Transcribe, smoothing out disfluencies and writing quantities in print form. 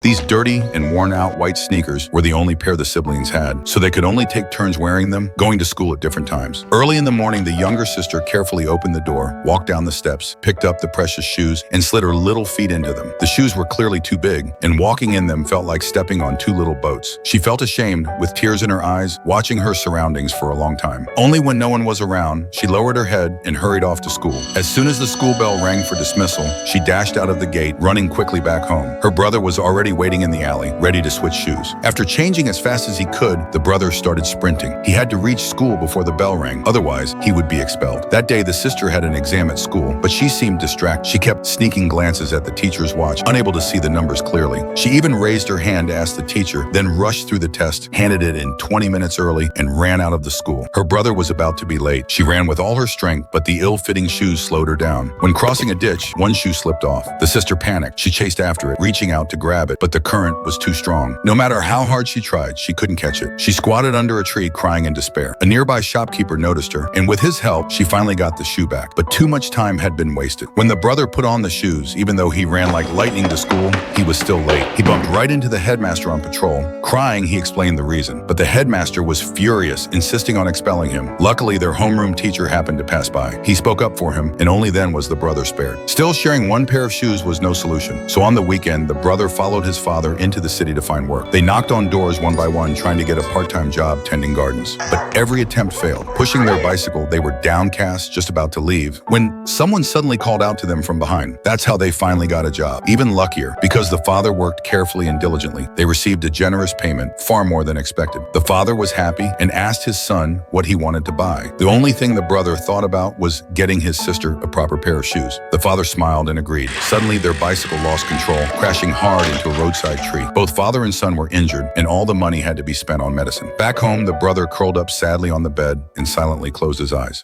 These dirty and worn-out white sneakers were the only pair the siblings had, so they could only take turns wearing them, going to school at different times. Early in the morning, the younger sister carefully opened the door, walked down the steps, picked up the precious shoes, and slid her little feet into them. The shoes were clearly too big, and walking in them felt like stepping on two little boats. She felt ashamed, with tears in her eyes, watching her surroundings for a long time. Only when no one was around, she lowered her head and hurried off to school. As soon as the school bell rang for dismissal, she dashed out of the gate, running quickly back home. Her brother was already waiting in the alley, ready to switch shoes. After changing as fast as he could, the brother started sprinting. He had to reach school before the bell rang, otherwise he would be expelled. That day, the sister had an exam at school, but she seemed distracted. She kept sneaking glances at the teacher's watch, unable to see the numbers clearly. She even raised her hand to ask the teacher, then rushed through the test, handed it in 20 minutes early, and ran out of the school. Her brother was about to be late. She ran with all her strength, but the ill-fitting shoes slowed her down. When crossing a ditch, one shoe slipped off. The sister panicked. She chased after it, reaching out to grab it, but the current was too strong. No matter how hard she tried, she couldn't catch it. She squatted under a tree, crying in despair. A nearby shopkeeper noticed her, and with his help, she finally got the shoe back. But too much time had been wasted. When the brother put on the shoes, even though he ran like lightning to school, he was still late. He bumped right into the headmaster on patrol. Crying, he explained the reason, but the headmaster was furious, insisting on expelling him. Luckily, their homeroom teacher happened to pass by. He spoke up for him, and only then was the brother spared. Still, sharing one pair of shoes was no solution. So on the weekend, the brother followed his father into the city to find work. They knocked on doors one by one, trying to get a part-time job tending gardens. But every attempt failed. Pushing their bicycle, they were downcast, just about to leave, when someone suddenly called out to them from behind. That's how they finally got a job. Even luckier, because the father worked carefully and diligently, they received a generous payment, far more than expected. The father was happy and asked his son what he wanted to buy. The only thing the brother thought about was getting his sister a proper pair of shoes. The father smiled and agreed. Suddenly, their bicycle lost control, crashing hard into a roadside tree. Both father and son were injured, and all the money had to be spent on medicine. Back home, the brother curled up sadly on the bed and silently closed his eyes.